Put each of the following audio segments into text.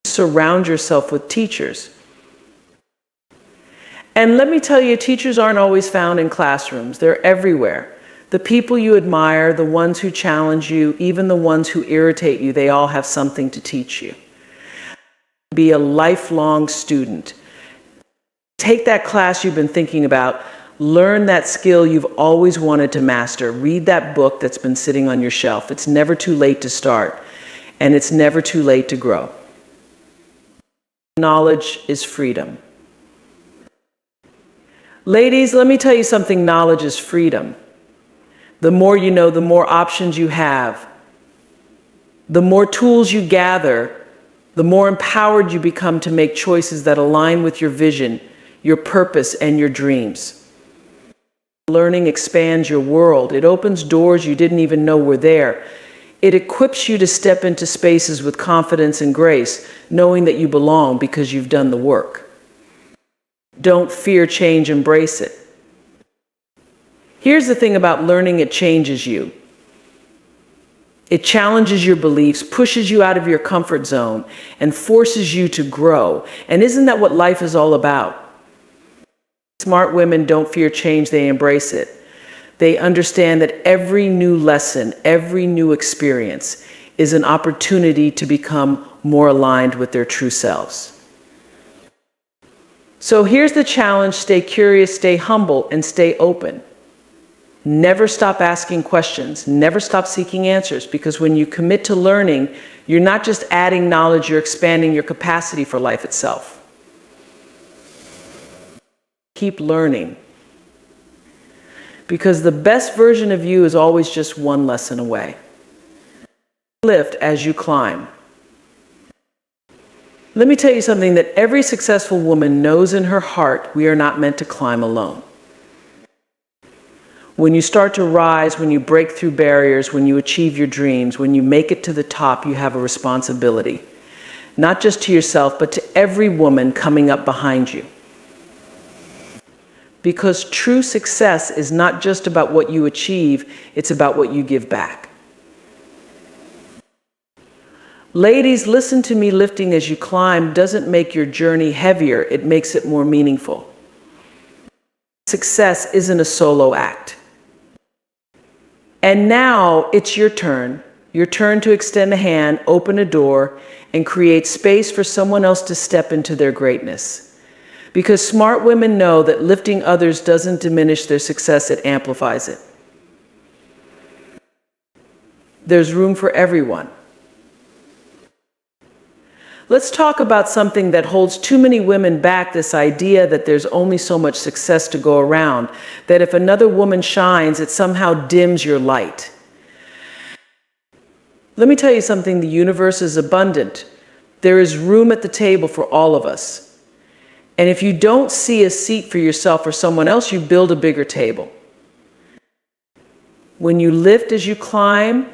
Surround yourself with teachers. And let me tell you, teachers aren't always found in classrooms. They're everywhere. The people you admire, the ones who challenge you, even the ones who irritate you, they all have something to teach you. Be a lifelong student. Take that class you've been thinking about. Learn that skill you've always wanted to master. Read that book that's been sitting on your shelf. It's never too late to start, and it's never too late to grow. Knowledge is freedom. Ladies, let me tell you something. Knowledge is freedom. The more you know, the more options you have. The more tools you gather, the more empowered you become to make choices that align with your vision, your purpose, and your dreams. Learning expands your world. It opens doors you didn't even know were there. It equips you to step into spaces with confidence and grace, knowing that you belong because you've done the work. Don't fear change, embrace it. Here's the thing about learning: it changes you. It challenges your beliefs, pushes you out of your comfort zone, and forces you to grow. And isn't that what life is all about? Smart women don't fear change, they embrace it. They understand that every new lesson, every new experience is an opportunity to become more aligned with their true selves. So here's the challenge: stay curious, stay humble, and stay open. Never stop asking questions, never stop seeking answers, because when you commit to learning, you're not just adding knowledge, you're expanding your capacity for life itself. Keep learning. Because the best version of you is always just one lesson away. Lift as you climb. Let me tell you something that every successful woman knows in her heart: we are not meant to climb alone. When you start to rise, when you break through barriers, when you achieve your dreams, when you make it to the top, you have a responsibility. Not just to yourself, but to every woman coming up behind you. Because true success is not just about what you achieve, it's about what you give back. Ladies, listen to me. Lifting as you climb doesn't make your journey heavier, it makes it more meaningful. Success isn't a solo act. And now it's your turn to extend a hand, open a door, and create space for someone else to step into their greatness. Because smart women know that lifting others doesn't diminish their success, it amplifies it. There's room for everyone. Let's talk about something that holds too many women back: this idea that there's only so much success to go around, that if another woman shines, it somehow dims your light. Let me tell you something: the universe is abundant. There is room at the table for all of us. And if you don't see a seat for yourself or someone else, you build a bigger table. When you lift as you climb,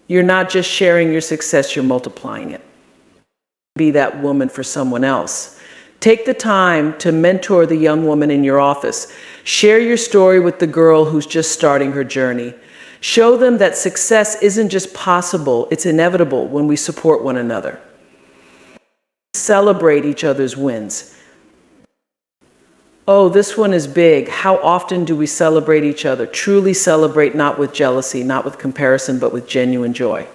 you're not just sharing your success, you're multiplying it. Be that woman for someone else. Take the time to mentor the young woman in your office. Share your story with the girl who's just starting her journey. Show them that success isn't just possible, it's inevitable when we support one another. Celebrate each other's wins. Oh, this one is big. How often do we celebrate each other? Truly celebrate, not with jealousy, not with comparison, but with genuine joy.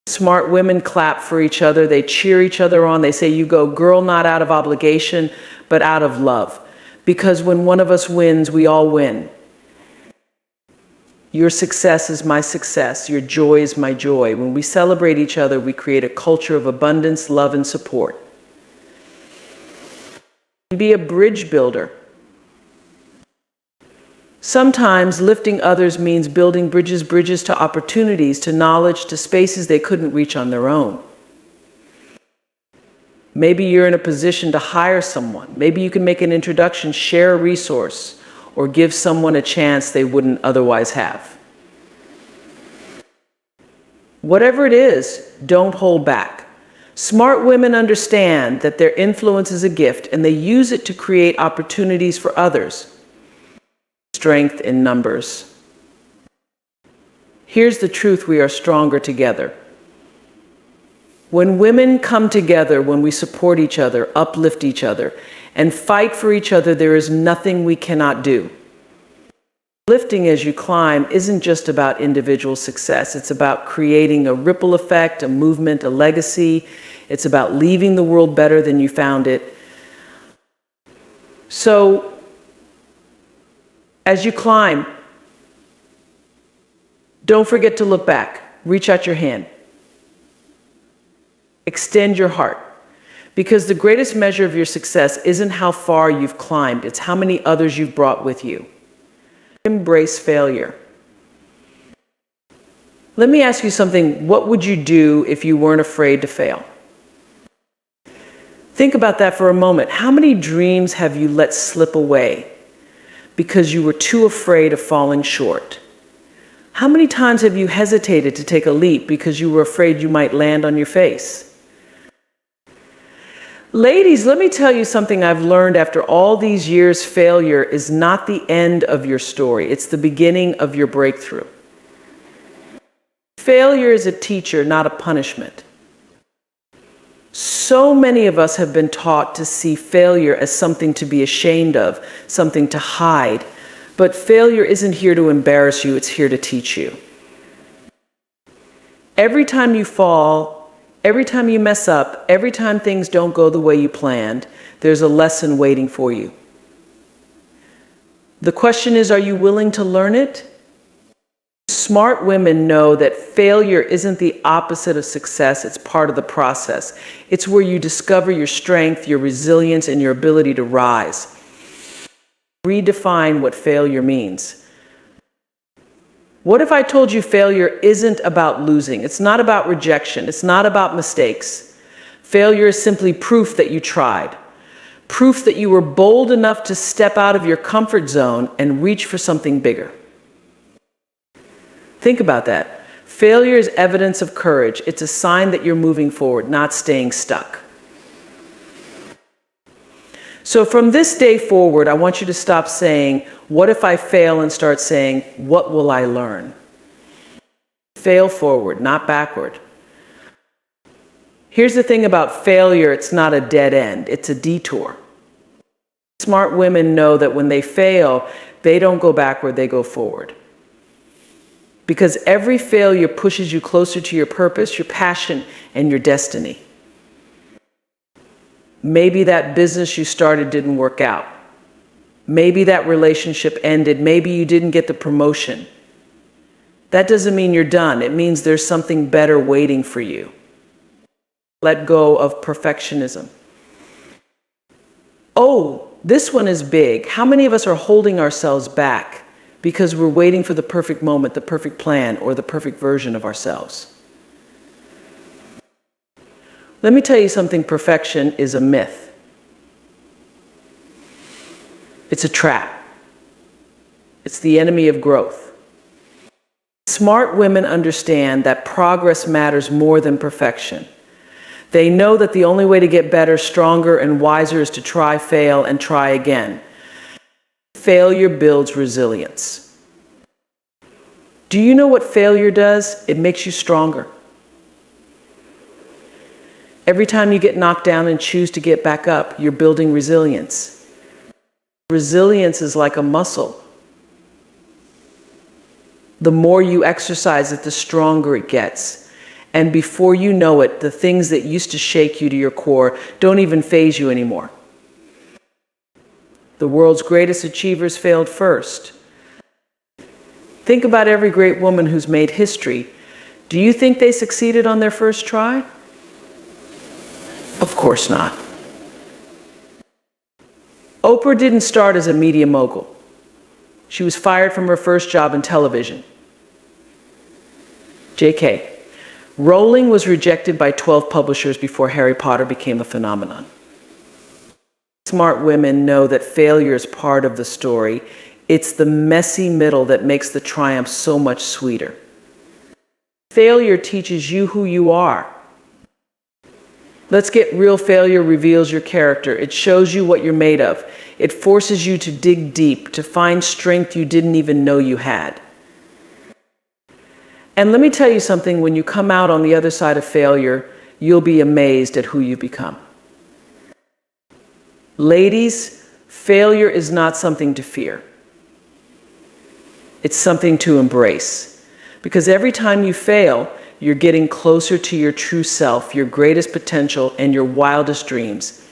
Smart women clap for each other. They cheer each other on. They say, "You go, girl," not out of obligation, but out of love. Because when one of us wins, we all win. Your success is my success. Your joy is my joy. When we celebrate each other, we create a culture of abundance, love, and support. Be a bridge builder. Sometimes lifting others means building bridges to opportunities, to knowledge, to spaces they couldn't reach on their own. Maybe you're in a position to hire someone. Maybe you can make an introduction, share a resource, or give someone a chance they wouldn't otherwise have. Whatever it is, don't hold back. Smart women understand that their influence is a gift, and they use it to create opportunities for others. Strength in numbers. Here's the truth: we are stronger together. When women come together, when we support each other, uplift each other, and fight for each other, there is nothing we cannot do. Lifting as you climb isn't just about individual success. It's about creating a ripple effect, a movement, a legacy. It's about leaving the world better than you found it. So, as you climb, don't forget to look back. Reach out your hand. Extend your heart. Because the greatest measure of your success isn't how far you've climbed, it's how many others you've brought with you. Embrace failure. Let me ask you something. What would you do if you weren't afraid to fail? Think about that for a moment. How many dreams have you let slip away because you were too afraid of falling short? How many times have you hesitated to take a leap because you were afraid you might land on your face? Ladies, let me tell you something I've learned after all these years. Failure is not the end of your story. It's the beginning of your breakthrough. Failure is a teacher, not a punishment. So many of us have been taught to see failure as something to be ashamed of, something to hide. But failure isn't here to embarrass you, it's here to teach you. Every time you fall, every time you mess up, every time things don't go the way you planned, there's a lesson waiting for you. The question is, are you willing to learn it? Smart women know that failure isn't the opposite of success, it's part of the process. It's where you discover your strength, your resilience, and your ability to rise. Redefine what failure means. What if I told you failure isn't about losing? It's not about rejection. It's not about mistakes. Failure is simply proof that you tried. Proof that you were bold enough to step out of your comfort zone and reach for something bigger. Think about that. Failure is evidence of courage. It's a sign that you're moving forward, not staying stuck. So from this day forward, I want you to stop saying, what if I fail, and start saying, what will I learn? Fail forward, not backward. Here's the thing about failure, it's not a dead end, it's a detour. Smart women know that when they fail, they don't go backward, they go forward. Because every failure pushes you closer to your purpose, your passion, and your destiny. Maybe that business you started didn't work out. Maybe that relationship ended. Maybe you didn't get the promotion. That doesn't mean you're done. It means there's something better waiting for you. Let go of perfectionism. Oh, this one is big. How many of us are holding ourselves back because we're waiting for the perfect moment, the perfect plan, or the perfect version of ourselves? Let me tell you something. Perfection is a myth. It's a trap. It's the enemy of growth. Smart women understand that progress matters more than perfection. They know that the only way to get better, stronger, and wiser is to try, fail, and try again. Failure builds resilience. Do you know what failure does? It makes you stronger. Every time you get knocked down and choose to get back up, you're building resilience. Resilience is like a muscle. The more you exercise it, the stronger it gets. And before you know it, the things that used to shake you to your core don't even faze you anymore. The world's greatest achievers failed first. Think about every great woman who's made history. Do you think they succeeded on their first try? Of course not. Oprah didn't start as a media mogul. She was fired from her first job in television. JK. Rowling was rejected by 12 publishers before Harry Potter became a phenomenon. Smart women know that failure is part of the story. It's the messy middle that makes the triumph so much sweeter. Failure teaches you who you are. Let's get real. Failure reveals your character. It shows you what you're made of. It forces you to dig deep, to find strength you didn't even know you had. And let me tell you something, when you come out on the other side of failure, you'll be amazed at who you become. Ladies, failure is not something to fear. It's something to embrace. Because every time you fail, you're getting closer to your true self, your greatest potential, and your wildest dreams.